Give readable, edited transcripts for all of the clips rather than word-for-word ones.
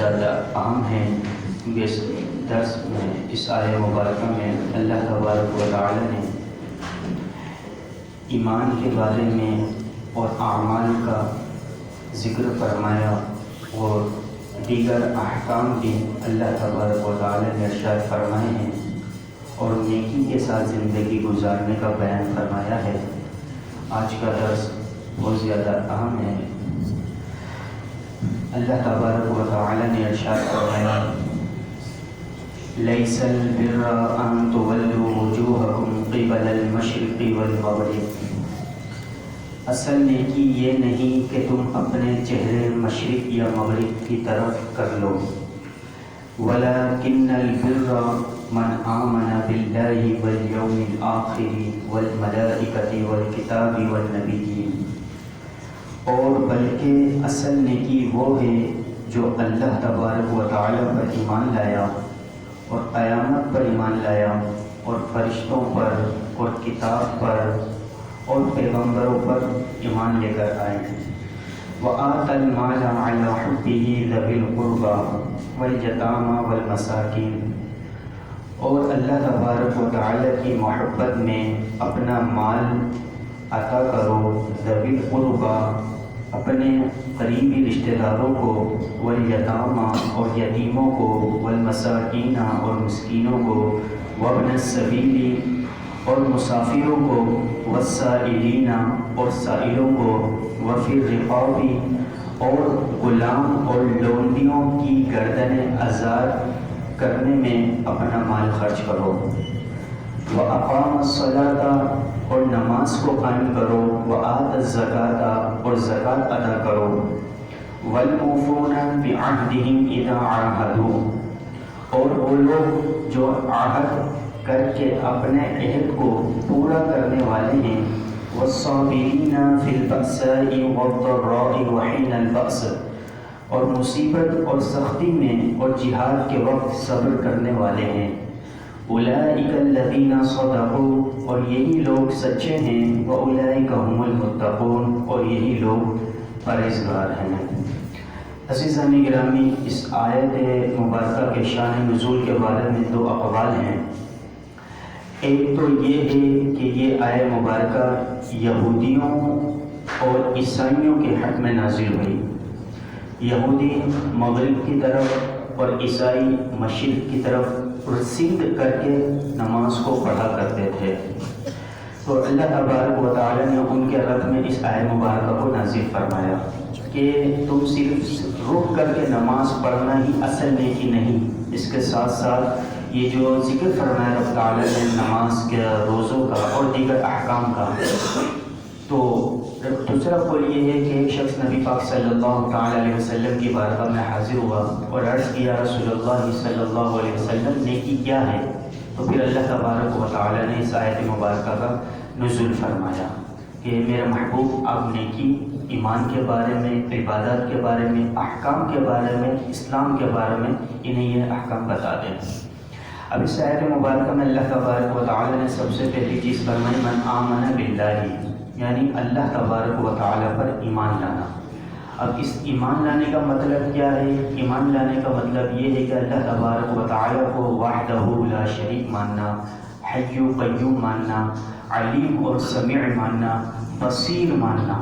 زیادہ اہم ہیں، کیونکہ اس درس میں، اس آیہ مبارکہ میں اللہ تبارک و تعالی نے ایمان کے بارے میں اور اعمال کا ذکر فرمایا اور دیگر احکام بھی اللہ تبارک و تعالی نے ارشاد فرمائے ہیں اور نیکی کے ساتھ زندگی گزارنے کا بیان فرمایا ہے۔ آج کا درس بہت زیادہ اہم ہے۔ اللہ تبارک و تعالی نے ارشاد فرمایا، لیس البر ان تولوا وجوہکم قبل المشرق والمغرب، اصل نیکی یہ نہیں کہ تم اپنے چہرے مشرق یا مغرب کی طرف کر لو، ولکن البر من آمن باللہ والیوم الآخر والملائکۃ والکتاب والنبیین، اور بلکہ اصل نیکی وہ ہے جو اللہ تبارک و تعالی پر ایمان لایا اور قیامت پر ایمان لایا اور فرشتوں پر اور کتاب پر اور پیغمبروں پر ایمان لے کر آئے۔ وَآتَى الْمَالَ عَلَى حُبِّهِ ذَوِي الْقُرْبَى وَالْيَتَامَى وَالْمَسَاكِينِ، اور اللہ تبارک و تعالی کی محبت میں اپنا مال عطا کرو ذوی القربى، اپنے قریبی رشتہ داروں کو، والیتامى اور یتیموں کو، والمساکین اور مسکینوں کو، وابن السبیل اور مسافروں کو، والسائلین اور سائلوں کو، وفی الرقاب اور غلام اور لونڈیوں کی گردنیں آزاد کرنے میں اپنا مال خرچ کرو۔ وَأَقَامَ الصَّلَاةَ اور نماز کو قائم کرو، وَآتَى الزَّكَاةَ اور زکوٰۃ ادا کرو، وَالْمُوفُونَ بِعَهْدِهِمْ إِذَا عَاهَدُوا، اور وہ لوگ جو عہد کر کے اپنے عہد کو پورا کرنے والے ہیں، وَالصَّابِرِينَ فِي الْبَأْسَاءِ وَالضَّرَّاءِ وَحِينَ الْبَأْسِ، اور مصیبت اور سختی میں اور جہاد کے وقت صبر کرنے والے ہیں۔ اولئک الذین صدقوا، اور یہی لوگ سچے ہیں، واولئک هم المتقون، اور یہی لوگ پرہیزگار ہیں۔ عزیزان گرامی، اس آیت مبارکہ کے شان نزول کے بارے میں دو اقوال ہیں۔ ایک تو یہ ہے کہ یہ آیت مبارکہ یہودیوں اور عیسائیوں کے حق میں نازل ہوئی۔ یہودی مغرب کی طرف اور عیسائی مشرق کی طرف سمت کر کے نماز کو پڑھا کرتے تھے، تو اللہ تبارک و تعالی نے ان کے رد میں اس آیت مبارکہ کو نازل فرمایا کہ تم صرف رک کر کے نماز پڑھنا ہی اصل نیکی نہیں، اس کے ساتھ ساتھ یہ جو ذکر فرمایا رب تعالی نے نماز کے، روزوں کا اور دیگر احکام کا، تو دوسرا قول یہ ہے کہ ایک شخص نبی پاک صلی اللہ تعالی علیہ وسلم کی بارگاہ میں حاضر ہوا اور عرض کیا، رسول اللہ صلی اللہ علیہ وسلم نیکی کیا ہے؟ تو پھر اللہ تبارک و تعالی نے اس آیت مبارکہ کا نزول فرمایا کہ میرے محبوب، آپ نیکی، ایمان کے بارے میں، عبادات کے بارے میں، احکام کے بارے میں، اسلام کے بارے میں انہیں یہ احکام بتا دیں۔ اب اس آیت مبارکہ میں اللہ تبارک و تعالی نے سب سے پہلی چیز فرمائی، من آمن باللہ، یعنی اللہ تبارک و تعالی پر ایمان لانا۔ اب اس ایمان لانے کا مطلب کیا ہے؟ ایمان لانے کا مطلب یہ ہے کہ اللہ تبارک و تعالی کو وحدہ لا شریک ماننا، حی قیوم ماننا، علیم اور سمیع ماننا، بصیر ماننا،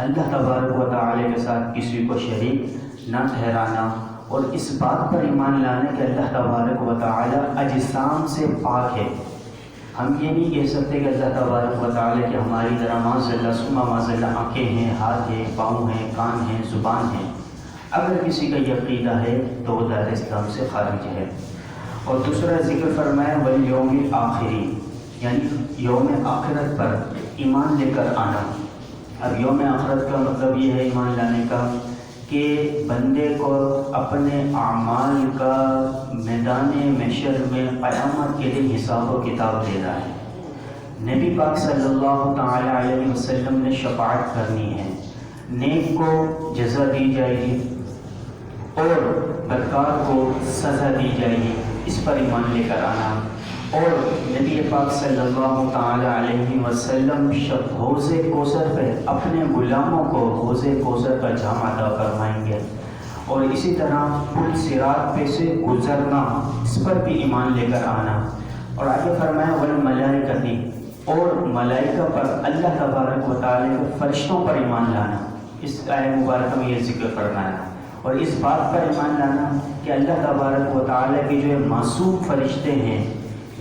اللہ تبارک و تعالی کے ساتھ کسی کو شریک نہ ٹھہرانا، اور اس بات پر ایمان لانا کہ اللہ تبارک و تعالی اجسام سے پاک ہے۔ ہم یہ نہیں کہہ سکتے کہ اللہ تبارک و تعالی کہ ہماری طرح معاذ اللہ آنکھیں ہیں، ہاتھ ہیں، پاؤں ہیں، کان ہیں، زبان ہیں۔ اگر کسی کا یہ عقیدہ ہے تو وہ دائرہ اسلام سے خارج ہے۔ اور دوسرا ذکر فرمایا والیوم الآخر، یعنی یوم آخرت پر ایمان لے کر آنا۔ اب یوم آخرت کا مطلب یہ ہے ایمان لانے کا کہ بندے کو اپنے اعمال کا میدان محشر میں قیامت کے دن حساب و کتاب دینا ہے۔ نبی پاک صلی اللہ تعالی علیہ وسلم نے شفاعت کرنی ہے، نیک کو جزا دی جائے گی اور بدکار کو سزا دی جائے گی، اس پر ایمان لے کر آنا۔ اور نبی پاک صلی اللہ تعالی علیہ وسلم حوض کوثر پہ اپنے غلاموں کو حوض کوثر کا جام عطا فرمائیں گے، اور اسی طرح پل صراط پہ سے گزرنا، اس پر بھی ایمان لے کر آنا۔ اور آگے فرمایا والملائکتی، اور ملائکہ پر، اللہ تبارک و تعالیٰ کے فرشتوں پر ایمان لانا۔ اس آیت مبارکہ میں یہ ذکر فرمایا، اور اس بات پر ایمان لانا کہ اللہ تبارک و تعالیٰ کے جو معصوم فرشتے ہیں،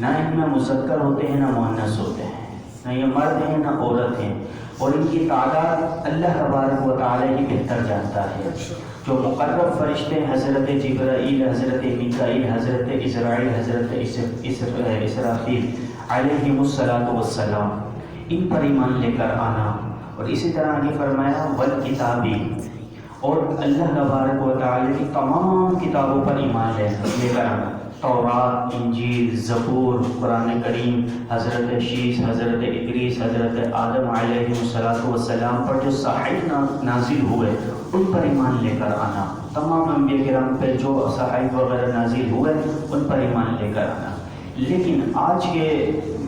نہ ان میں مذکر ہوتے ہیں نہ مؤنث ہوتے ہیں، نہ یہ مرد ہیں نہ عورت ہیں، اور ان کی تعداد اللہ تبارک و تعالیٰ ہی بہتر جانتا ہے۔ جو مقرب فرشتے حضرت جبرائیل، حضرت میکائیل، حضرت عزرائیل، حضرت اسرافیل علیہم السلام، ان پر ایمان لے کر آنا۔ اور اسی طرح آگے فرمایا والکتابی، اور اللہ تبارک و تعالیٰ کی تمام کتابوں پر ایمان لے کر آنا، تورات، انجیل، زبور، قرآن کریم، حضرت شیس، حضرت ادریس، حضرت آدم علیہ السلام پر جو صحائف نازل ہوئے ان پر ایمان لے کر آنا، تمام انبیاء کرام پہ جو صحائف وغیرہ نازل ہوئے ان پر ایمان لے کر آنا۔ لیکن آج کے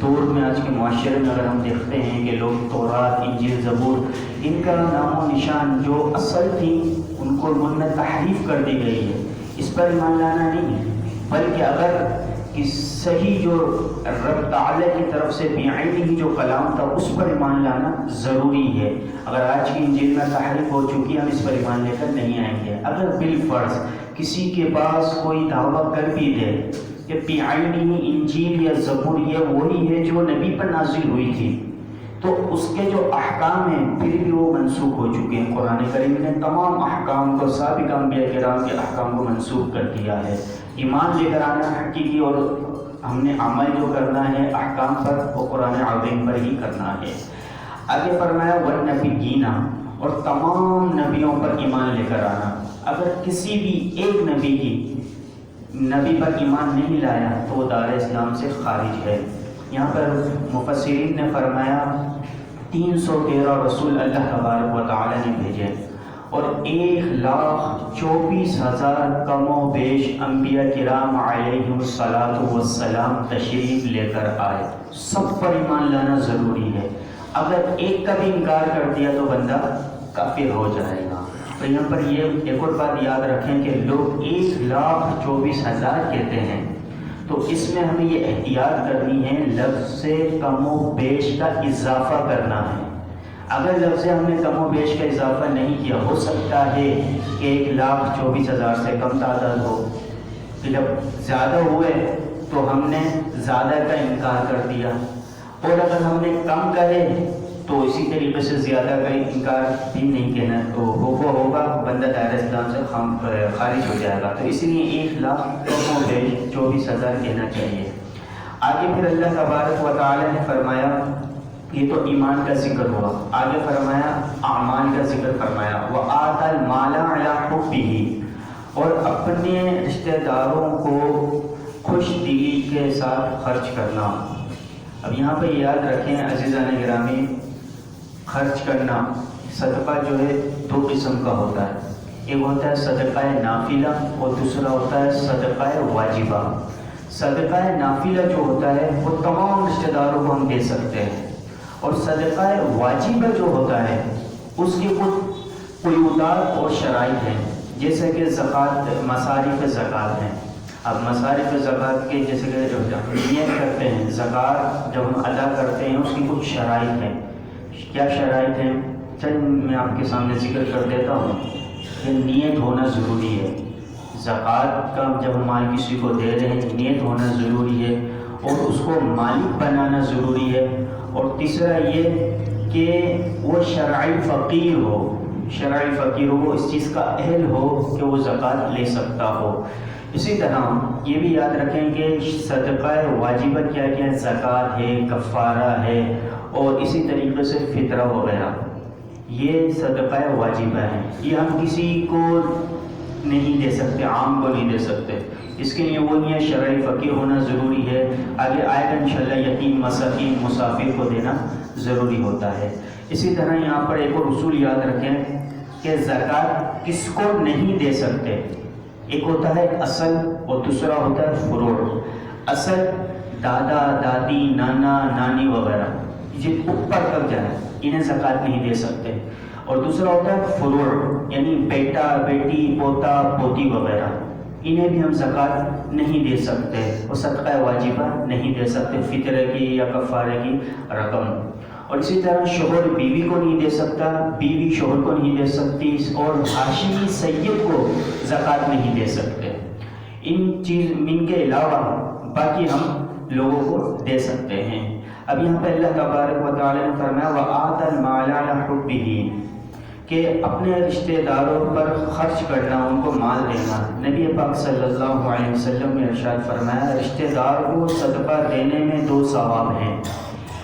دور میں، آج کے معاشرے میں اگر ہم دیکھتے ہیں کہ لوگ تورات، انجیل، زبور، ان کا نام و نشان جو اصل تھی ان کو ان میں تحریف کر دی گئی ہے، اس پر ایمان لانا نہیں ہے، بلکہ اگر صحیح جو رب تعالیٰ کی طرف سے بعینہ جو کلام تھا اس پر ایمان لانا ضروری ہے۔ اگر آج کی انجیل میں تحریف ہو چکی ہے ہم اس پر ایمان لے کر نہیں آئیں گے۔ اگر بالفرض کسی کے پاس کوئی دعویٰ کر بھی دے کہ بعینہ انجیل یا زبور یہ وہی ہے جو نبی پر نازل ہوئی تھی، تو اس کے جو احکام ہیں پھر بھی وہ منسوخ ہو چکے ہیں۔ قرآن کریم نے تمام احکام کو، سابق انبیاء کرام کے احکام کو منسوخ کر دیا ہے۔ ایمان لے کر آنا حقیقی، اور ہم نے عمل جو کرنا ہے احکام پر وہ قرآن عظیم پر ہی کرنا ہے۔ آگے فرمایا والنبیین، اور تمام نبیوں پر ایمان لے کر آنا۔ اگر کسی بھی ایک نبی پر ایمان نہیں لایا تو وہ دار اسلام سے خارج ہے۔ یہاں پر مفسرین نے فرمایا 313 رسول اللہ تبارک و تعالیٰ نے بھیجے، اور 1,24,000 کم و بیش انبیاء کرام علیہم السلام تشریف لے کر آئے۔ سب پر ایمان لانا ضروری ہے۔ اگر ایک کا بھی انکار کر دیا تو بندہ کافر ہو جائے گا۔ تو یہاں پر یہ ایک اور بات یاد رکھیں کہ لوگ 1,24,000 کہتے ہیں، تو اس میں ہمیں یہ احتیاط کرنی ہے، لفظ سے کم و بیش کا اضافہ کرنا ہے۔ اگر لفظ ہم نے کم و بیش کا اضافہ نہیں کیا، ہو سکتا ہے کہ 1,24,000 سے کم تعداد ہو، جب زیادہ ہوئے تو ہم نے زیادہ کا انکار کر دیا، اور اگر ہم نے کم کہے تو اسی طریقے سے زیادہ کا انکار بھی نہیں کہنا، تو وہ ہوگا بندہ دائرہ اسلام سے خارج ہو جائے گا۔ تو اس لیے 1,24,000 کہنا چاہیے۔ آگے پھر اللہ تبارک و تعالیٰ نے فرمایا، یہ تو ایمان کا ذکر ہوا، آگے فرمایا اعمال کا ذکر فرمایا، وَآتَى الْمَالَ عَلَىٰ حُبِّهِ، اور اپنے رشتہ داروں کو خوش دلی کے ساتھ خرچ کرنا۔ اب یہاں پہ یاد رکھیں عزیزان گرامی، خرچ کرنا، صدقہ جو ہے 2 قسم کا ہوتا ہے، ایک ہوتا ہے صدقہ نافلہ اور دوسرا ہوتا ہے صدقہ واجبہ۔ صدقہ نافلہ جو ہوتا ہے وہ تمام رشتہ داروں کو ہم دے سکتے ہیں، اور صدقہ واجبہ جو ہوتا ہے اس کے کچھ قیودات اور شرائط ہیں، جیسے کہ زکوٰۃ، مصارف زکوٰۃ ہیں۔ اب مصارف زکوٰۃ کے جیسے کہ جب نیت کرتے ہیں، زکوٰۃ جب ہم ادا کرتے ہیں اس کی کچھ شرائط ہیں۔ کیا شرائط ہیں؟ چند میں آپ کے سامنے ذکر کر دیتا ہوں کہ نیت ہونا ضروری ہے، زکوٰۃ کا جب ہم مال کسی کو دے رہے ہیں نیت ہونا ضروری ہے، اور اس کو مالک بنانا ضروری ہے، اور تیسرا یہ کہ وہ شرعی فقیر ہو، اس چیز کا اہل ہو کہ وہ زکوٰۃ لے سکتا ہو۔ اسی طرح یہ بھی یاد رکھیں کہ صدقہ واجبہ کیا کیا ہے، زکوٰۃ ہے، کفارہ ہے، اور اسی طریقے سے فطرہ وغیرہ، یہ صدقہ واجبہ ہے۔ یہ ہم کسی کو نہیں دے سکتے، عام کو نہیں دے سکتے، اس کے لیے وہ نیت شرعی فقیر ہونا ضروری ہے۔ آگے آئے گا انشاءاللہ یتیم، مساکین، مسافر کو دینا ضروری ہوتا ہے۔ اسی طرح یہاں پر ایک اور اصول یاد رکھیں کہ زکوٰۃ کس کو نہیں دے سکتے، ایک ہوتا ہے اصل اور دوسرا ہوتا ہے فروع۔ اصل دادا، دادی، نانا، نانی وغیرہ، جن اوپر تک جائے انہیں زکوٰۃ نہیں دے سکتے، اور دوسرا ہوتا ہے فروع، یعنی بیٹا بیٹی پوتا پوتی وغیرہ، انہیں بھی ہم زکوٰۃ نہیں دے سکتے اور صدقہ واجبہ نہیں دے سکتے، فطرے کی یا کفارے کی رقم۔ اور اسی طرح شوہر بیوی کو نہیں دے سکتا، بیوی شوہر کو نہیں دے سکتی، اور ہاشمی سید کو زکوٰۃ نہیں دے سکتے۔ ان کے علاوہ باقی ہم لوگوں کو دے سکتے ہیں۔ اب یہاں پہ اللہ تبارک و تعالی نے فرمایا وَآتَى الْمَالَ عَلَى حُبِّهِ، کہ اپنے رشتہ داروں پر خرچ کرنا، ان کو مال دینا۔ نبی پاک صلی اللہ علیہ وسلم نے ارشاد فرمایا رشتہ دار کو صدقہ دینے میں 2 ثواب ہیں،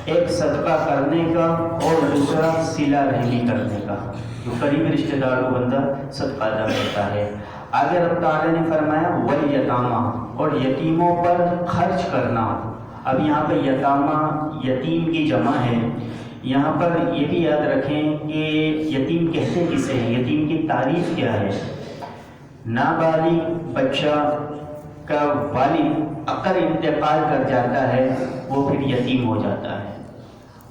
ایک صدقہ کرنے کا اور دوسرا صلہ رحمی کرنے کا۔ جو قریبی رشتہ دار کو بندہ صدقہ ادا کرتا ہے۔ آگے رب تعالیٰ نے فرمایا والیتامہ، اور یتیموں پر خرچ کرنا۔ اب یہاں پہ یتامہ یتیم کی جمع ہے۔ یہاں پر یہ بھی یاد رکھیں کہ یتیم کہتے کسے ہیں، یتیم کی تعریف کیا ہے۔ نابالغ بچہ کا والد اگر انتقال کر جاتا ہے وہ پھر یتیم ہو جاتا ہے،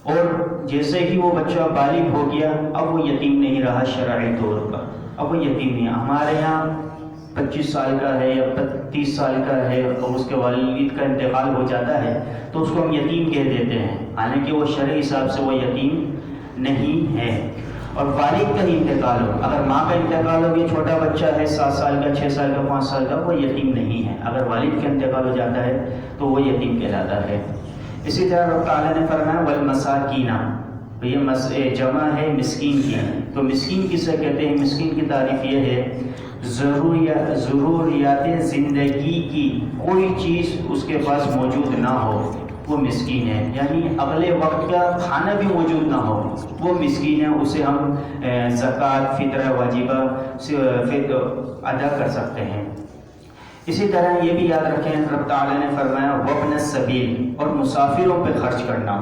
اور جیسے ہی وہ بچہ بالغ ہو گیا اب وہ یتیم نہیں رہا شرعی طور پر، اب وہ یتیم نہیں۔ ہمارے یہاں 25 سال کا ہے یا 30 سال کا ہے اور اس کے والد کا انتقال ہو جاتا ہے تو اس کو ہم یتیم کہہ دیتے ہیں، حالانکہ وہ شرعی حساب سے وہ یتیم نہیں ہے۔ اور والد کا ہی انتقال ہو، اگر ماں کا انتقال ہو گیا، چھوٹا بچہ ہے 7 سال کا 6 سال کا 5 سال کا، وہ یتیم نہیں ہے۔ اگر والد کا انتقال ہو جاتا ہے تو وہ یتیم کہلاتا ہے۔ اسی طرح رب تعالیٰ نے فرمایا والمساکین، تو یہ جمع ہے مسکین کی۔ تو مسکین کسے کہتے ہیں؟ مسکین کی تعریف یہ ہے ضروریات زندگی کی کوئی چیز اس کے پاس موجود نہ ہو، وہ مسکین ہے۔ یعنی اگلے وقت کا کھانا بھی موجود نہ ہو، وہ مسکین ہے، اسے ہم زکوٰۃ فطرہ واجبہ سے ادا کر سکتے ہیں۔ اسی طرح یہ بھی یاد رکھیں رب تعالیٰ نے فرمایا وابن السبیل، اور مسافروں پہ خرچ کرنا۔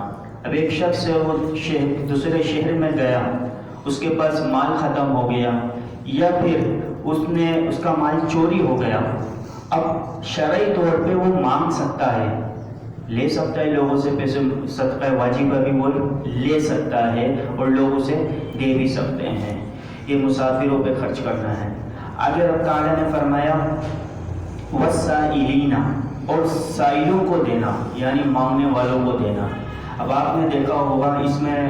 اب ایک شخص وہ دوسرے شہر میں گیا، اس کے پاس مال ختم ہو گیا، یا پھر اس کا مال چوری ہو گیا، اب شرعی طور پہ وہ مانگ سکتا ہے، لے سکتا ہے لوگوں سے پیسے، صدقہ واجبہ بھی وہ لے سکتا ہے اور لوگ اسے دے بھی سکتے ہیں۔ یہ مسافروں پہ خرچ کرنا ہے۔ آگے رب تعالیٰ نے فرمایا والسائلین، اور سائلوں کو دینا، یعنی مانگنے والوں کو دینا۔ اب آپ نے دیکھا ہوگا اس میں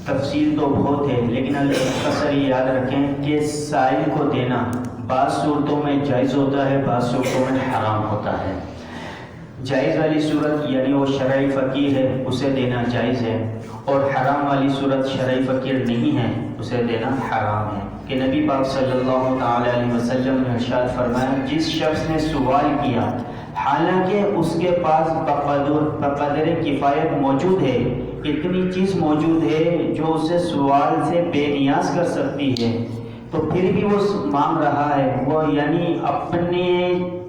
تفصیل تو بہت ہے، لیکن اکثر یہ یاد رکھیں کہ سائل کو دینا بعض صورتوں میں جائز ہوتا ہے، بعض صورتوں میں حرام ہوتا ہے۔ جائز والی صورت یعنی وہ شرعی فقیر ہے اسے دینا جائز ہے، اور حرام والی صورت شرعی فقیر نہیں ہے اسے دینا حرام ہے۔ کہ نبی پاک صلی اللہ تعالی علیہ وسلم نے ارشاد فرمایا جس شخص نے سوال کیا حالانکہ اس کے پاس بقدر کفایت موجود ہے، اتنی چیز موجود ہے جو اسے سوال سے بے نیاز کر سکتی ہے، تو پھر بھی وہ مانگ رہا ہے، وہ یعنی اپنے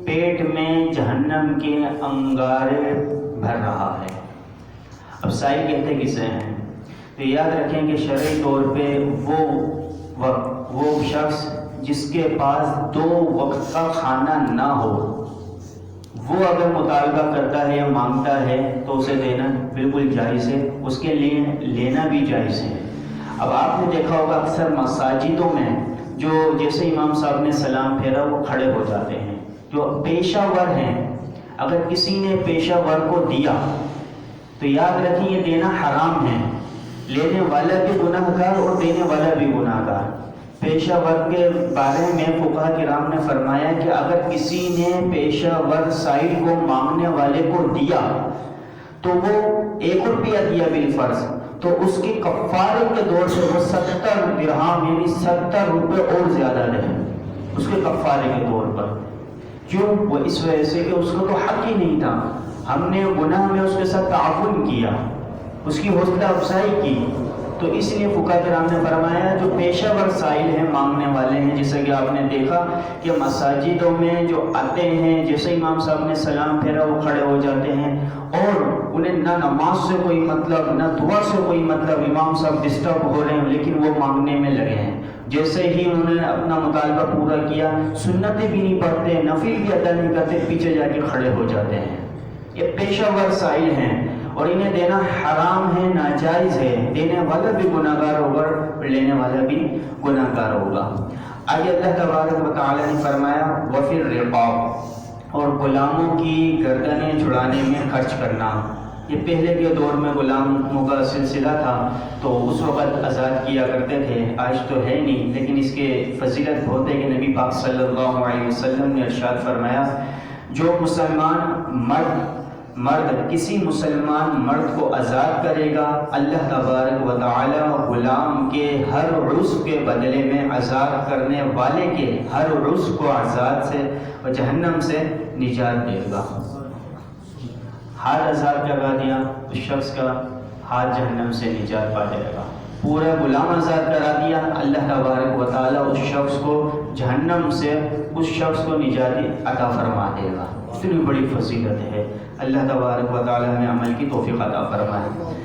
پیٹ میں جہنم کے انگارے بھر رہا ہے۔ اب سائل کہتے کسے ہیں؟ تو یاد رکھیں کہ شرعی طور پہ وہ شخص جس کے پاس 2 وقت کا کھانا نہ ہو، وہ اگر مطالبہ کرتا ہے یا مانگتا ہے تو اسے دینا بالکل جائز ہے، اس کے لیے لینا بھی جائز ہے۔ اب آپ نے دیکھا ہوگا اکثر مساجدوں میں جو جیسے امام صاحب نے سلام پھیرا وہ کھڑے ہو جاتے ہیں، جو پیشہ ور ہیں، اگر کسی نے پیشہ ور کو دیا تو یاد رکھیں یہ دینا حرام ہے، لینے والا بھی گناہ گار اور دینے والا بھی گناہ گار۔ پیشہ ور کے بارے میں فقہاء کرام نے فرمایا کہ اگر کسی نے پیشہ ور سائل کو مانگنے والے کو دیا تو وہ 1 روپیہ دیا بالفرض، تو اس کے کفارے کے دور سے وہ 70 درہم یعنی 70 روپے اور زیادہ دے اس کے کفارے کے طور پر۔ کیوں؟ وہ اس وجہ سے کہ اس کو تو حق ہی نہیں تھا، ہم نے گناہ میں اس کے ساتھ تعاون کیا، اس کی حوصلہ افزائی کی، تو اس لیے فقہاء کرام نے فرمایا جو پیشہ ور سائل ہیں، مانگنے والے ہیں، جیسا کہ آپ نے دیکھا کہ مساجدوں میں جو آتے ہیں جیسے امام صاحب نے سلام پھیرا وہ کھڑے ہو جاتے ہیں اور انہیں نہ نماز سے کوئی مطلب نہ دعا سے کوئی مطلب، امام صاحب ڈسٹرب ہو رہے ہیں لیکن وہ مانگنے میں لگے ہیں۔ جیسے ہی انہوں نے اپنا مطالبہ پورا کیا، سنتیں بھی نہیں پڑھتے، نفل بھی ادا نہیں کرتے، پیچھے جا کے کھڑے ہو جاتے ہیں۔ یہ پیشہ ور سائل ہیں اور انہیں دینا حرام ہے، ناجائز ہے، دینے والا بھی گناہ گار ہوگا اور لینے والا بھی گناہ گار ہوگا۔ آگے اللہ تبارک و تعالیٰ نے فرمایا وفی الرقاب، اور غلاموں کی گردنیں چھڑانے میں خرچ کرنا۔ یہ پہلے کے دور میں غلاموں کا سلسلہ تھا تو اس وقت آزاد کیا کرتے تھے، آج تو ہے نہیں، لیکن اس کے فضیلت بہت ہے کہ نبی پاک صلی اللہ علیہ وسلم نے ارشاد فرمایا جو مسلمان مرد کسی مسلمان مرد کو آزاد کرے گا، اللہ تبارک و تعالی غلام کے ہر عضو کے بدلے میں آزاد کرنے والے کے ہر عضو کو آزاد سے اور جہنم سے نجات دے گا۔ ہاتھ آزاد کروا دیا اس شخص کا، ہاتھ جہنم سے نجات پا جائے گا۔ پورا غلام آزاد کرا دیا، اللہ تبارک و تعالی اس شخص کو جہنم سے اس شخص کو نجات عطا فرما دے گا۔ اتنی بڑی فضیلت ہے، اللہ تبارک و تعالی ہمیں عمل کی توفیق عطا فرمائے۔